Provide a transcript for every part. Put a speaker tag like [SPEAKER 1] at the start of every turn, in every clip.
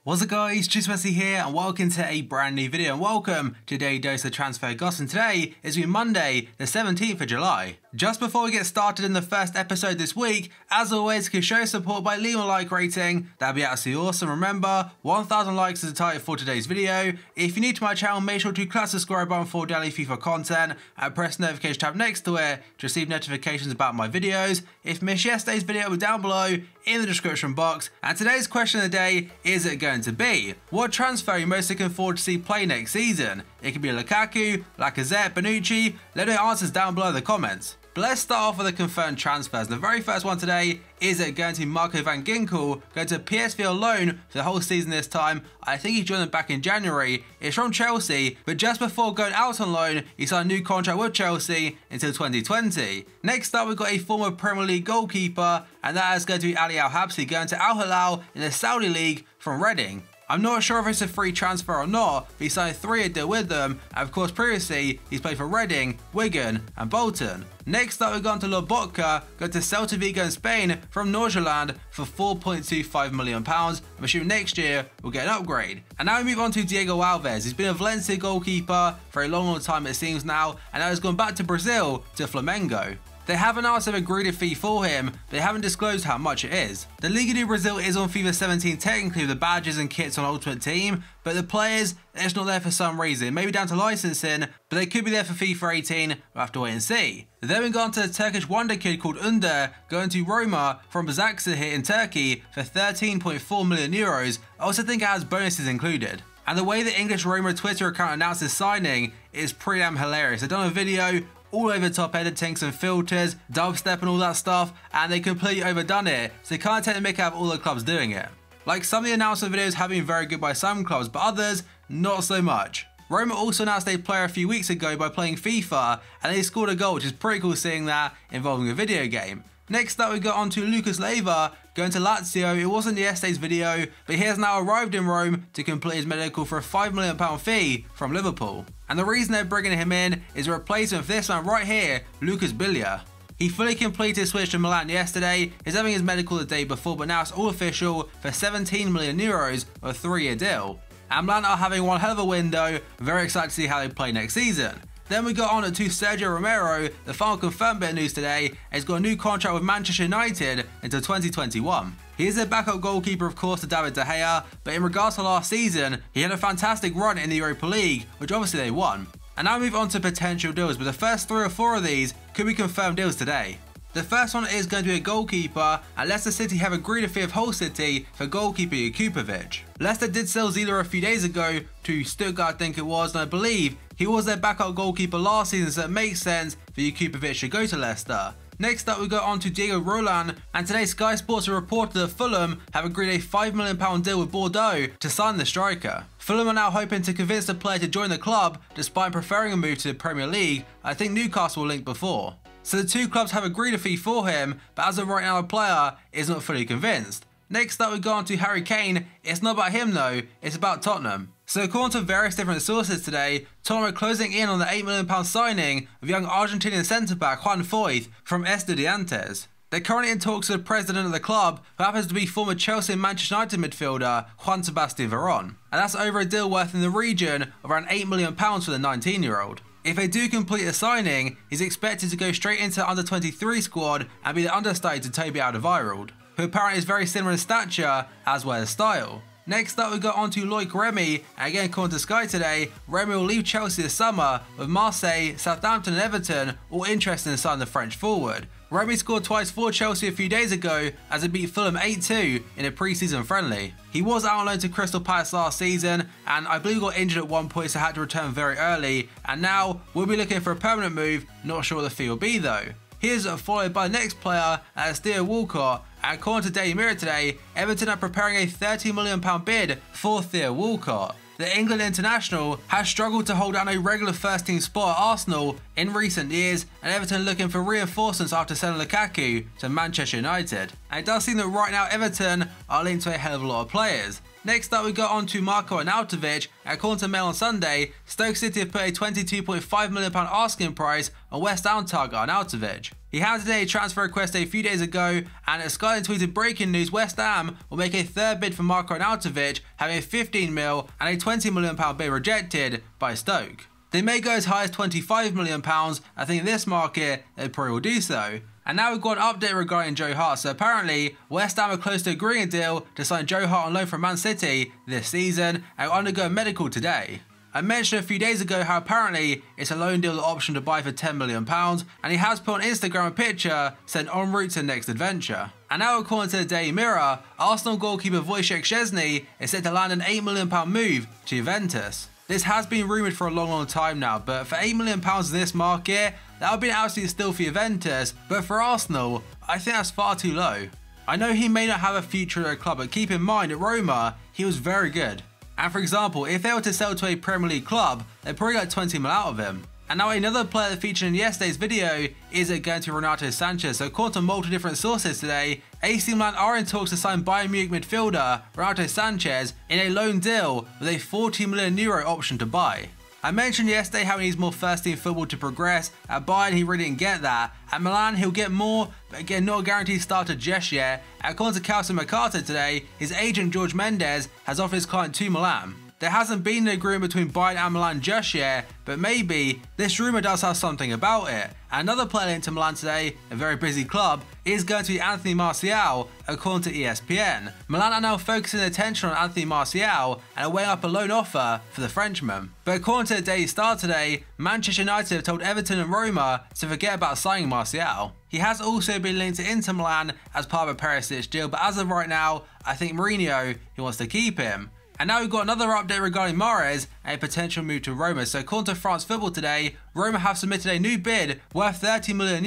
[SPEAKER 1] What's up guys, Jim Yosef here and welcome to a brand new video and welcome to a daily dose of transfer gossip. And today is Monday the 17th of July. Just before we get started in the first episode this week, as always, you can show support by leaving a like rating. That'd be absolutely awesome. Remember, 1,000 likes is the target for today's video. If you're new to my channel, make sure to click the subscribe button for daily FIFA content and press the notification tab next to it to receive notifications about my videos. If you missed yesterday's video, it'll be down below in the description box. And today's question of the day is it going to be: what transfer are you most looking forward to see play next season? It could be Lukaku, Lacazette, Bonucci. Let me know your answers down below in the comments. But let's start off with the confirmed transfers. The very first one today is it going to be Marco van Ginkel, going to PSV on loan for the whole season this time. I think he joined them back in January. It's from Chelsea, but just before going out on loan, he signed a new contract with Chelsea until 2020. Next up, we've got a former Premier League goalkeeper, and that is going to be Ali Al Habsi, going to Al Hilal in the Saudi League from Reading. I'm not sure if it's a free transfer or not, but he signed a 3-year deal with them, and of course previously he's played for Reading, Wigan and Bolton. Next up, we've gone to Lobotka, going to Celta Vigo in Spain from Nordsjælland for £4.25 million. I'm assuming next year we'll get an upgrade. And now we move on to Diego Alves. He's been a Valencia goalkeeper for a long time it seems now, and now he's gone back to Brazil to Flamengo. They have announced they've agreed a fee for him, but they haven't disclosed how much it is. The Liga do Brazil is on FIFA 17 technically with the badges and kits on Ultimate Team, but the players, they're just not there for some reason. Maybe down to licensing, but they could be there for FIFA 18, we'll have to wait and see. Then we go on to the Turkish wonder kid called Under, going to Roma from Başakşehir in Turkey for €13.4 million. I also think it has bonuses included. And the way the English Roma Twitter account announced his signing is pretty damn hilarious. They've done a video all over the top editing, some filters, dubstep and all that stuff, and they completely overdone it, so they can't take the mick out of all the clubs doing it. Like, some of the announcement videos have been very good by some clubs, but others, not so much. Roma also announced a player a few weeks ago by playing FIFA, and they scored a goal, which is pretty cool seeing that involving a video game. Next up, we got on to Lucas Leiva, going to Lazio. It wasn't yesterday's video, but he has now arrived in Rome to complete his medical for a £5 million fee from Liverpool. And the reason they're bringing him in is a replacement for this man right here, Lucas Biglia. He fully completed his switch to Milan yesterday. He's having his medical the day before, but now it's all official for €17 million, a 3-year deal. And Milan are having one hell of a window. Very excited to see how they play next season. Then we got on to Sergio Romero. The final confirmed bit of news today. He's got a new contract with Manchester United until 2021. He is their backup goalkeeper, of course, to David De Gea, but in regards to last season, he had a fantastic run in the Europa League, which obviously they won. And now we move on to potential deals, but the first 3 or 4 of these could be confirmed deals today. The first one is going to be a goalkeeper, and Leicester City have agreed a fee of Hull City for goalkeeper Jakupovic. Leicester did sell Zieler a few days ago to Stuttgart, I think it was, and I believe he was their backup goalkeeper last season, so it makes sense for Jakupovic to go to Leicester. Next up, we go on to Diego Roland, and today Sky Sports have reported that Fulham have agreed a £5 million deal with Bordeaux to sign the striker. Fulham are now hoping to convince the player to join the club, despite preferring a move to the Premier League. I think Newcastle were linked before. So the two clubs have agreed a fee for him, but as of right now the player is not fully convinced. Next up, we go on to Harry Kane. It's not about him though, it's about Tottenham. So according to various different sources today, Tottenham are closing in on the £8 million signing of young Argentinian centre-back Juan Foyth from Estudiantes. They're currently in talks with the president of the club, who happens to be former Chelsea and Manchester United midfielder Juan Sebastian Veron. And that's over a deal worth in the region of around £8 million for the 19-year-old. If they do complete the signing, he's expected to go straight into the under-23 squad and be the understudy to Tobu Alderweireld, who apparently is very similar in stature as well as style. Next up, we got on to Loic Remy, and again according to Sky today, Remy will leave Chelsea this summer, with Marseille, Southampton and Everton all interested in signing the French forward. Remy scored twice for Chelsea a few days ago as he beat Fulham 8-2 in a pre-season friendly. He was out on loan to Crystal Palace last season, and I believe he got injured at one point so had to return very early, and now we'll be looking for a permanent move, not sure what the fee will be though. He is followed by the next player, as Theo Walcott, and according to Daily Mirror today, Everton are preparing a £30 million bid for Theo Walcott. The England international has struggled to hold down a regular first team spot at Arsenal in recent years, and Everton are looking for reinforcements after selling Lukaku to Manchester United. And it does seem that right now Everton are linked to a hell of a lot of players. Next up, we got on to Marko Arnautovic, and according to Mail on Sunday, Stoke City have put a £22.5 million asking price on West Ham target Arnautovic. He handed in a transfer request a few days ago, and Sky tweeted breaking news: West Ham will make a third bid for Marko Arnautovic, having a 15 mil and a £20 million bid rejected by Stoke. They may go as high as £25 million. I think in this market they probably will do so. And now we've got an update regarding Joe Hart. So apparently West Ham are close to agreeing a deal to sign Joe Hart on loan from Man City this season and will undergo a medical today. I mentioned a few days ago how apparently it's a loan deal with the option to buy for £10 million, and he has put on Instagram a picture saying en route to the next adventure. And now according to the Daily Mirror, Arsenal goalkeeper Wojciech Szczesny is set to land an £8 million move to Juventus. This has been rumoured for a long time now, but for £8 million in this market, that would be an absolute steal for Juventus, but for Arsenal, I think that's far too low. I know he may not have a future at a club, but keep in mind at Roma, he was very good. And for example, if they were to sell to a Premier League club, they'd probably get 20 mil out of him. And now another player that featured in yesterday's video is going to Renato Sanchez. So according to multiple different sources today, AC Milan are in talks to sign Bayern Munich midfielder Renato Sanchez in a loan deal with a €40 million option to buy. I mentioned yesterday how he needs more first team football to progress. At Bayern he really didn't get that. At Milan he'll get more, but again not a guaranteed starter just yet. According to Calcio Mercato today, his agent George Mendes has offered his client to Milan. There hasn't been an agreement between Bayern and Milan just yet, but maybe this rumour does have something about it. Another player linked to Milan today, a very busy club, is going to be Anthony Martial, according to ESPN. Milan are now focusing their attention on Anthony Martial and are weighing up a loan offer for the Frenchman. But according to the Daily Star today, Manchester United have told Everton and Roma to forget about signing Martial. He has also been linked to Inter Milan as part of a Perisic deal, but as of right now, I think Mourinho, he wants to keep him. And now we've got another update regarding Mahrez and a potential move to Roma. So according to France Football today, Roma have submitted a new bid worth €30 million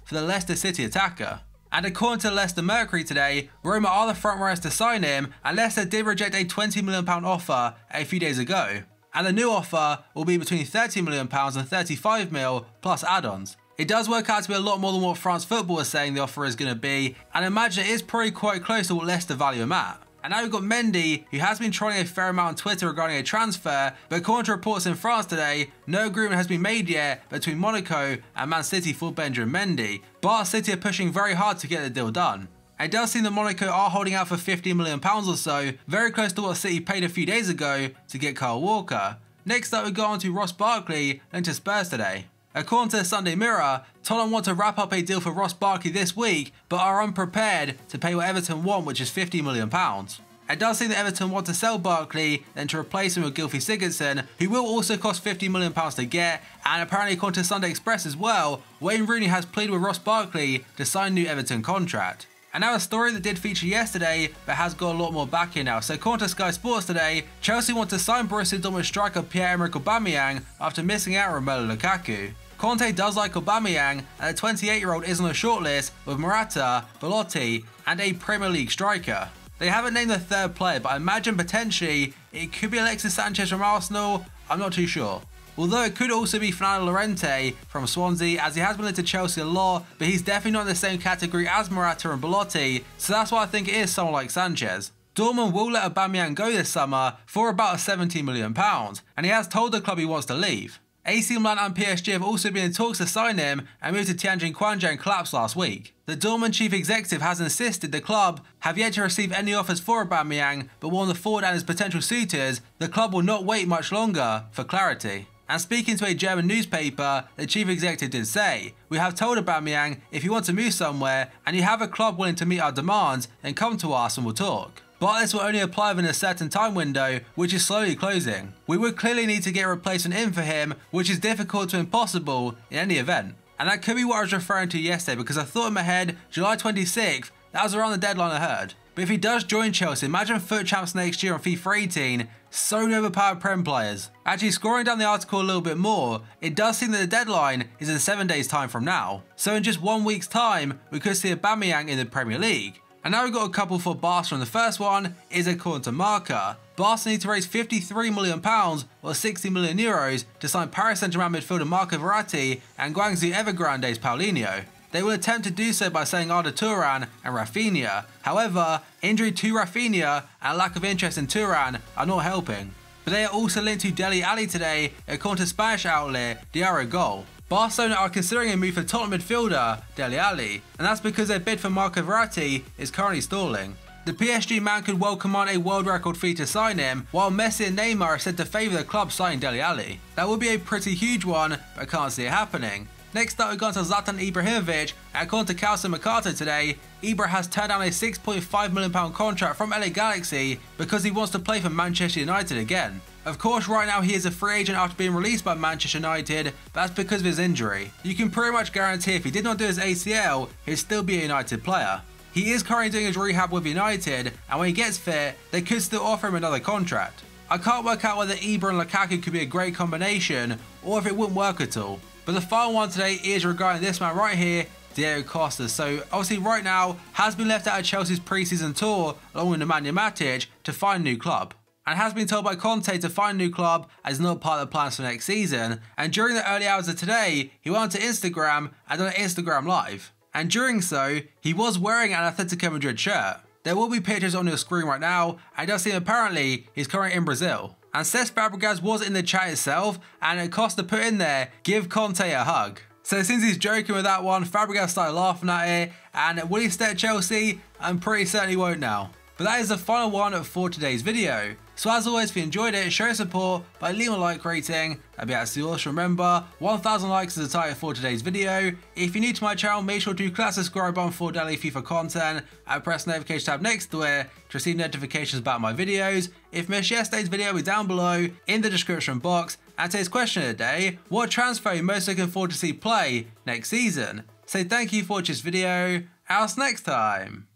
[SPEAKER 1] for the Leicester City attacker. And according to Leicester Mercury today, Roma are the front runners to sign him, and Leicester did reject a £20 million offer a few days ago. And the new offer will be between £30 million and £35 million plus add-ons. It does work out to be a lot more than what France Football is saying the offer is going to be, and I imagine it is probably quite close to what Leicester value him at. And now we've got Mendy, who has been trolling a fair amount on Twitter regarding a transfer, but according to reports in France today, no agreement has been made yet between Monaco and Man City for Benjamin Mendy. But City are pushing very hard to get the deal done. It does seem that Monaco are holding out for £50 million or so, very close to what City paid a few days ago to get Kyle Walker. Next up we go on to Ross Barkley and to Spurs today. According to the Sunday Mirror, Tottenham want to wrap up a deal for Ross Barkley this week, but are unprepared to pay what Everton want, which is £50 million. It does seem that Everton want to sell Barkley, then to replace him with Gylfi Sigurdsson, who will also cost £50 million to get, and apparently according to Sunday Express as well, Wayne Rooney has pleaded with Ross Barkley to sign a new Everton contract. And now a story that did feature yesterday, but has got a lot more backing now. So according to Sky Sports today, Chelsea want to sign Borussia Dortmund striker Pierre-Emerick Aubameyang after missing out on Romelu Lukaku. Conte does like Aubameyang, and the 28-year-old is on a shortlist with Morata, Belotti, and a Premier League striker. They haven't named the third player, but I imagine potentially it could be Alexis Sanchez from Arsenal, I'm not too sure. Although it could also be Fernando Llorente from Swansea, as he has been linked to Chelsea a lot, but he's definitely not in the same category as Morata and Belotti, so that's why I think it is someone like Sanchez. Dortmund will let Aubameyang go this summer for about £70 million, and he has told the club he wants to leave. AC Milan and PSG have also been in talks to sign him and move to Tianjin Quanjian collapsed last week. The Dortmund chief executive has insisted the club have yet to receive any offers for Aubameyang, but warned the forward and his potential suitors the club will not wait much longer for clarity. And speaking to a German newspaper, the chief executive did say, "We have told Aubameyang if you want to move somewhere and you have a club willing to meet our demands, then come to us and we'll talk. But this will only apply within a certain time window, which is slowly closing. We would clearly need to get a replacement in for him, which is difficult to impossible in any event." And that could be what I was referring to yesterday, because I thought in my head, July 26th, that was around the deadline I heard. But if he does join Chelsea, imagine FUT champs next year on FIFA 18, so many overpowered Prem players. Actually, scrolling down the article a little bit more, it does seem that the deadline is in 7 days time from now. So in just 1 week's time, we could see Aubameyang in the Premier League. And now we've got a couple for Barcelona. The first one is according to Marca. Barca need to raise £53 million or €60 million to sign Paris Saint-Germain midfielder Marco Verratti and Guangzhou Evergrande's Paulinho. They will attempt to do so by selling Arda Turan and Rafinha. However, injury to Rafinha and lack of interest in Turan are not helping. But they are also linked to Dele Alli today, according to Spanish outlet Diario Gol. Barcelona are considering a move for Tottenham midfielder Dele Alli, and that's because their bid for Marco Verratti is currently stalling. The PSG man could well command a world record fee to sign him, while Messi and Neymar are said to favour the club signing Dele Alli. That would be a pretty huge one, but I can't see it happening. Next up, we've gone to Zlatan Ibrahimovic, and according to Calcio Mercato today, Ibra has turned down a £6.5 million contract from LA Galaxy because he wants to play for Manchester United again. Of course, right now he is a free agent after being released by Manchester United, but that's because of his injury. You can pretty much guarantee if he did not do his ACL, he'd still be a United player. He is currently doing his rehab with United, and when he gets fit, they could still offer him another contract. I can't work out whether Ibra and Lukaku could be a great combination, or if it wouldn't work at all. But the final one today is regarding this man right here, Diego Costa. So obviously right now has been left out of Chelsea's pre-season tour along with Nemanja Matic to find a new club. And has been told by Conte to find a new club as not part of the plans for next season. And during the early hours of today, he went onto Instagram and done an Instagram live. And during so, he was wearing an Atletico Madrid shirt. There will be pictures on your screen right now, and it does seem apparently he's currently in Brazil. And Cesc Fabregas was in the chat itself, and Costa put in there, give Conte a hug. So since he's joking with that one, Fabregas started laughing at it, and will he stay at Chelsea? I'm pretty certain he won't now. But that is the final one for today's video. So as always, if you enjoyed it, show support by leaving a like rating. That'd be absolutely awesome. Remember, 1,000 likes is the target for today's video. If you're new to my channel, make sure to click that subscribe button for daily FIFA content and press the notification tab next to it to receive notifications about my videos. If you missed yesterday's video, it'll be down below in the description box. And today's question of the day, what transfer are you most looking forward to see play next season? So thank you for watching this video. I'll see you next time.